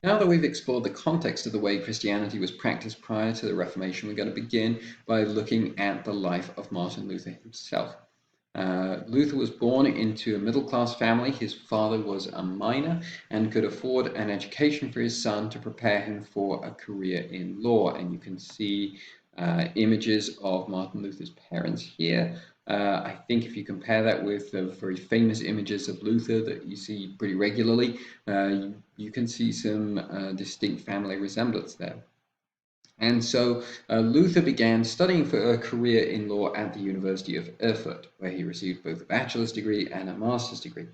Now that we've explored the context of the way Christianity was practiced prior to the Reformation, we're going to begin by looking at the life of Martin Luther himself. Luther was born into a middle-class family. His father was a miner and could afford an education for his son to prepare him for a career in law. And you can see images of Martin Luther's parents here. I think if you compare that with the very famous images of Luther that you see pretty regularly, you can see some distinct family resemblance there. And so Luther began studying for a career in law at the University of Erfurt, where he received both a bachelor's degree and a master's degree.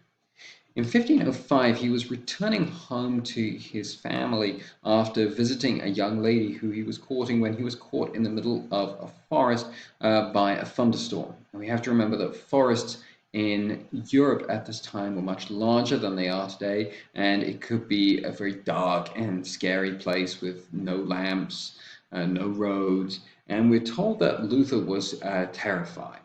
In 1505, he was returning home to his family after visiting a young lady who he was courting when he was caught in the middle of a forest by a thunderstorm. And we have to remember that forests in Europe at this time were much larger than they are today, and it could be a very dark and scary place with no lamps, no roads. And we're told that Luther was terrified.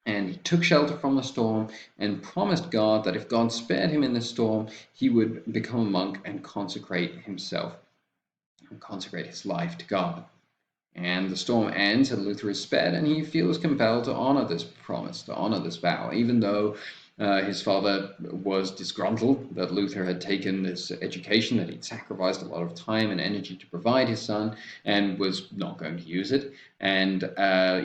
And he took shelter from the storm and promised God that if God spared him in the storm, he would become a monk and consecrate himself and consecrate his life to God. And the storm ends and Luther is spared, and he feels compelled to honor this promise, to honor this vow, even though his father was disgruntled that Luther had taken this education, that he'd sacrificed a lot of time and energy to provide his son and was not going to use it. And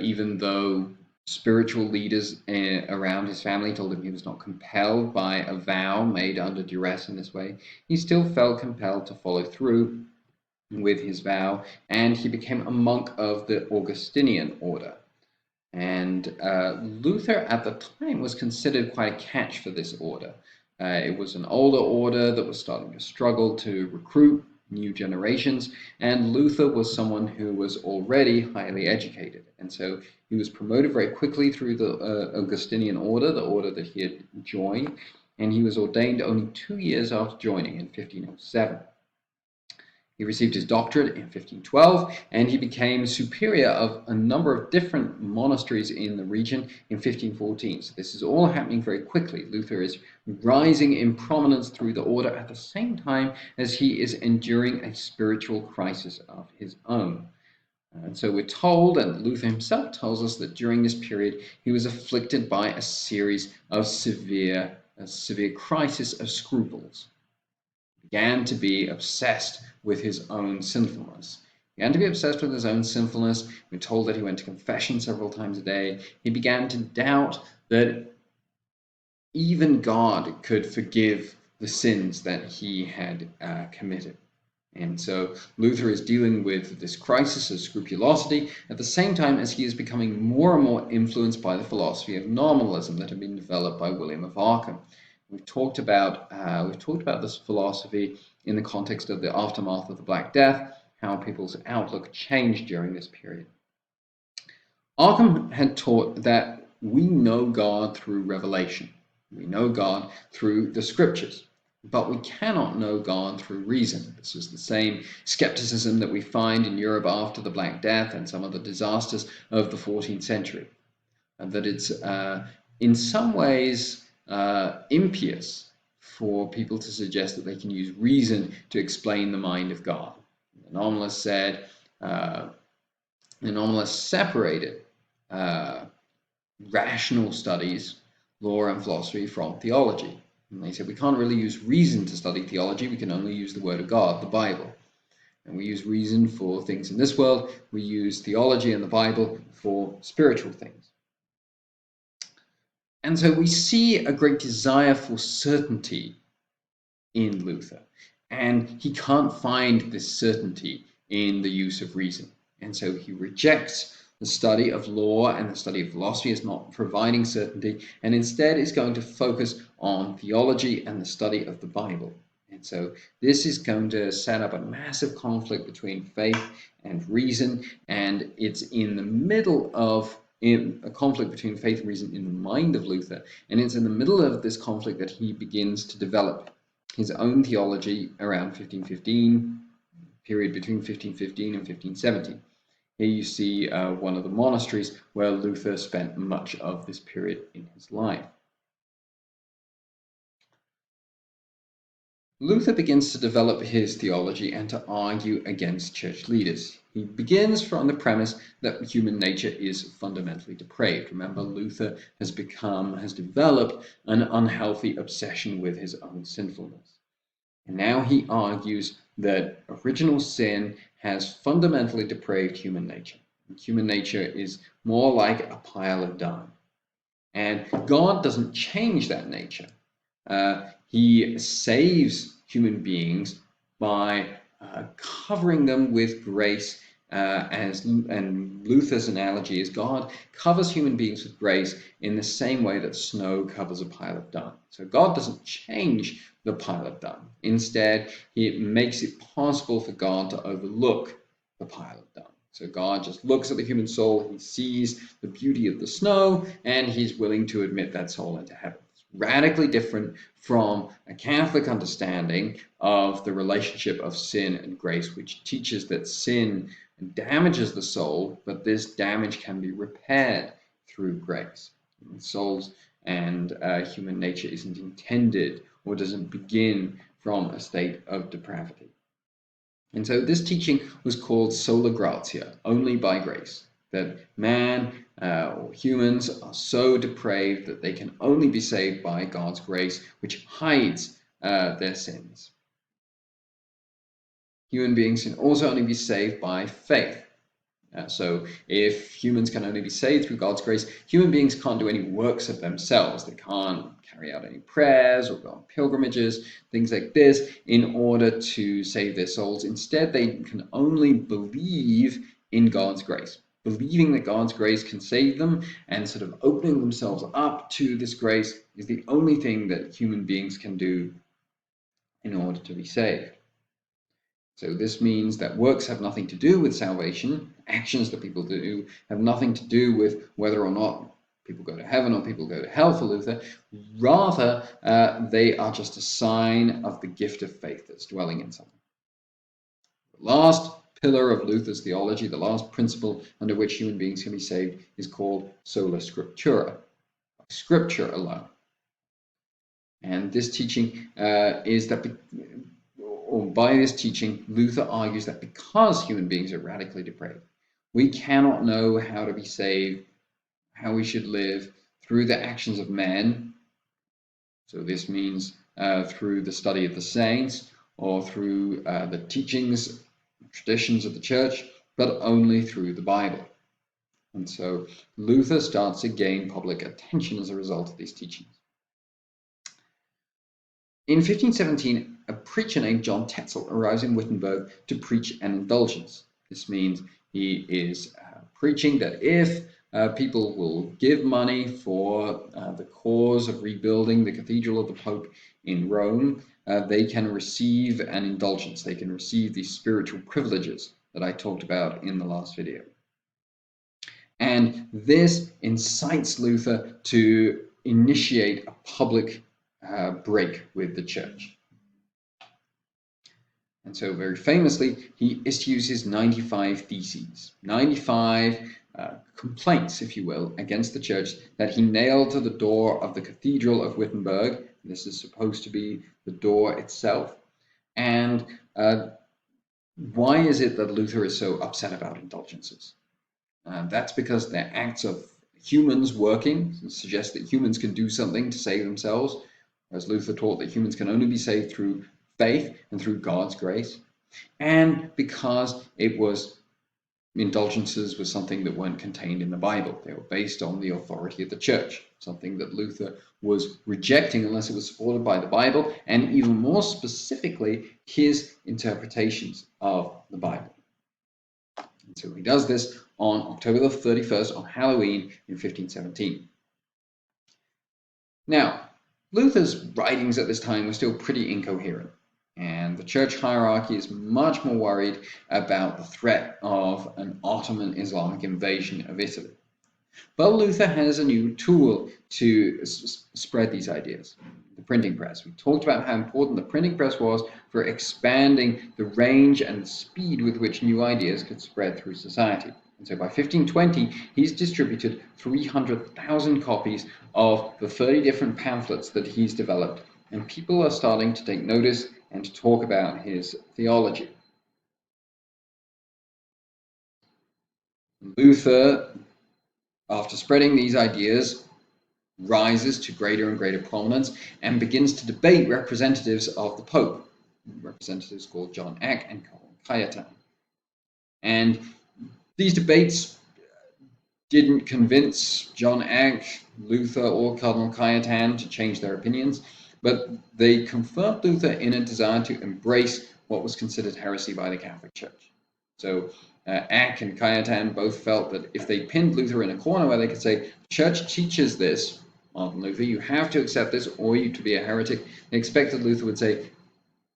even though spiritual leaders around his family told him he was not compelled by a vow made under duress in this way, he still felt compelled to follow through with his vow, and he became a monk of the Augustinian order. And Luther at the time was considered quite a catch for this order. It was an older order that was starting to struggle to recruit new generations, and Luther was someone who was already highly educated. And so he was promoted very quickly through the Augustinian order, the order that he had joined, and he was ordained only 2 years after joining in 1507. He received his doctorate in 1512, and he became superior of a number of different monasteries in the region in 1514. So this is all happening very quickly. Luther is rising in prominence through the order at the same time as he is enduring a spiritual crisis of his own. And so we're told, and Luther himself tells us, that during this period he was afflicted by a series of severe crisis of scruples. He began to be obsessed with his own sinfulness. He began to be obsessed with his own sinfulness. We're told that he went to confession several times a day. He began to doubt that even God could forgive the sins that he had committed. And so Luther is dealing with this crisis of scrupulosity at the same time as he is becoming more and more influenced by the philosophy of nominalism that had been developed by William of Ockham. We've talked about this philosophy in the context of the aftermath of the Black Death, how people's outlook changed during this period. Ockham had taught that we know God through revelation. We know God through the scriptures, but we cannot know God through reason. This is the same skepticism that we find in Europe after the Black Death and some of the disasters of the 14th century. And that it's in some ways impious for people to suggest that they can use reason to explain the mind of God. The nominalists said, the nominalists separated rational studies, law and philosophy, from theology. And they said we can't really use reason to study theology, we can only use the Word of God, the Bible. And we use reason for things in this world, we use theology and the Bible for spiritual things. And so we see a great desire for certainty in Luther, and he can't find this certainty in the use of reason. And so he rejects the study of law and the study of philosophy as not providing certainty, and instead is going to focus on theology and the study of the Bible. And so this is going to set up a massive conflict between faith and reason, and it's in the middle of a conflict between faith and reason in the mind of Luther, and it's in the middle of this conflict that he begins to develop his own theology around 1515, period between 1515 and 1517. Here you see one of the monasteries where Luther spent much of this period in his life. Luther begins to develop his theology and to argue against church leaders. He begins from the premise that human nature is fundamentally depraved. Remember, Luther has developed an unhealthy obsession with his own sinfulness. And now he argues that original sin has fundamentally depraved human nature. Human nature is more like a pile of dung. And God doesn't change that nature. He saves human beings by covering them with grace, and Luther's analogy is God covers human beings with grace in the same way that snow covers a pile of dung. So God doesn't change the pile of dung. Instead, he makes it possible for God to overlook the pile of dung. So God just looks at the human soul, he sees the beauty of the snow, and he's willing to admit that soul into heaven. It's radically different from a Catholic understanding of the relationship of sin and grace, which teaches that sin damages the soul, but this damage can be repaired through grace. Souls and human nature isn't intended or doesn't begin from a state of depravity. And so this teaching was called sola gratia, only by grace, that man or humans are so depraved that they can only be saved by God's grace, which hides their sins. Human beings can also only be saved by faith. So if humans can only be saved through God's grace, human beings can't do any works of themselves. They can't carry out any prayers or go on pilgrimages, things like this, in order to save their souls. Instead, they can only believe in God's grace. Believing that God's grace can save them and sort of opening themselves up to this grace is the only thing that human beings can do in order to be saved. So this means that works have nothing to do with salvation. Actions that people do have nothing to do with whether or not people go to heaven or people go to hell for Luther. Rather, they are just a sign of the gift of faith that's dwelling in someone. The last pillar of Luther's theology, the last principle under which human beings can be saved, is called sola scriptura, Scripture alone. And this teaching is that by this teaching, Luther argues that because human beings are radically depraved, we cannot know how to be saved, how we should live through the actions of men. So this means through the study of the saints or through the teachings, traditions of the church, but only through the Bible. And so Luther starts to gain public attention as a result of these teachings. In 1517, a preacher named John Tetzel arrives in Wittenberg to preach an indulgence. This means he is preaching that if people will give money for the cause of rebuilding the Cathedral of the Pope in Rome, they can receive an indulgence. They can receive these spiritual privileges that I talked about in the last video. And this incites Luther to initiate a public break with the church. And so very famously, he issues his 95 theses, 95 complaints, if you will, against the church that he nailed to the door of the Cathedral of Wittenberg. This is supposed to be the door itself. And why is it that Luther is so upset about indulgences? That's because they're acts of humans working, suggest that humans can do something to save themselves, whereas Luther taught that humans can only be saved through faith and through God's grace, and because indulgences was something that weren't contained in the Bible. They were based on the authority of the church, something that Luther was rejecting unless it was supported by the Bible, and even more specifically, his interpretations of the Bible. And so he does this on October the 31st, on Halloween in 1517. Now, Luther's writings at this time were still pretty incoherent, and the church hierarchy is much more worried about the threat of an Ottoman Islamic invasion of Italy. But Luther has a new tool to spread these ideas, the printing press. We talked about how important the printing press was for expanding the range and the speed with which new ideas could spread through society. And so by 1520, he's distributed 300,000 copies of the 30 different pamphlets that he's developed, and people are starting to take notice and to talk about his theology. Luther, after spreading these ideas, rises to greater and greater prominence and begins to debate representatives of the Pope, representatives called John Eck and Cardinal Cajetan. And these debates didn't convince John Eck, Luther, or Cardinal Cajetan to change their opinions, but they confirmed Luther in a desire to embrace what was considered heresy by the Catholic Church. So Eck and Cajetan both felt that if they pinned Luther in a corner where they could say, the church teaches this, Martin Luther, you have to accept this or you to be a heretic, they expected Luther would say,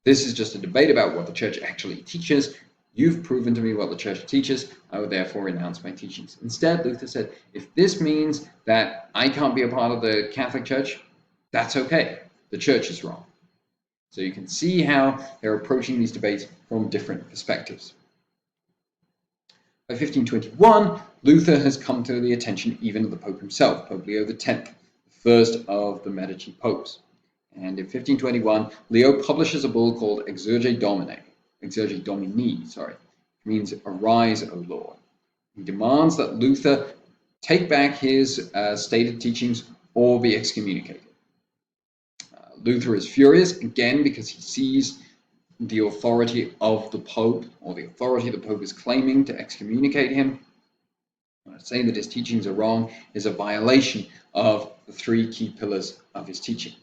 this is just a debate about what the church actually teaches. You've proven to me what the church teaches. I would therefore renounce my teachings. Instead, Luther said, if this means that I can't be a part of the Catholic Church, that's okay. The church is wrong. So you can see how they're approaching these debates from different perspectives. By 1521, Luther has come to the attention even of the Pope himself, Pope Leo X, the first of the Medici popes. And in 1521, Leo publishes a bull called Exsurge Domini, which means arise, O Lord. He demands that Luther take back his stated teachings or be excommunicated. Luther is furious, again, because he sees the authority of the Pope, or the authority the Pope is claiming to excommunicate him. Saying that his teachings are wrong is a violation of the three key pillars of his teaching.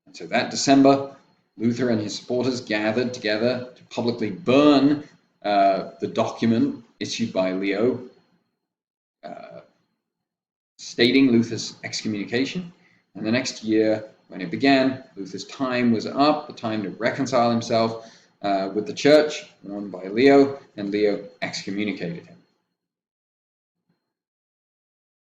And so that December, Luther and his supporters gathered together to publicly burn the document issued by Leo stating Luther's excommunication. And the next year, when it began, Luther's time was up, the time to reconcile himself with the church, warned by Leo, and Leo excommunicated him.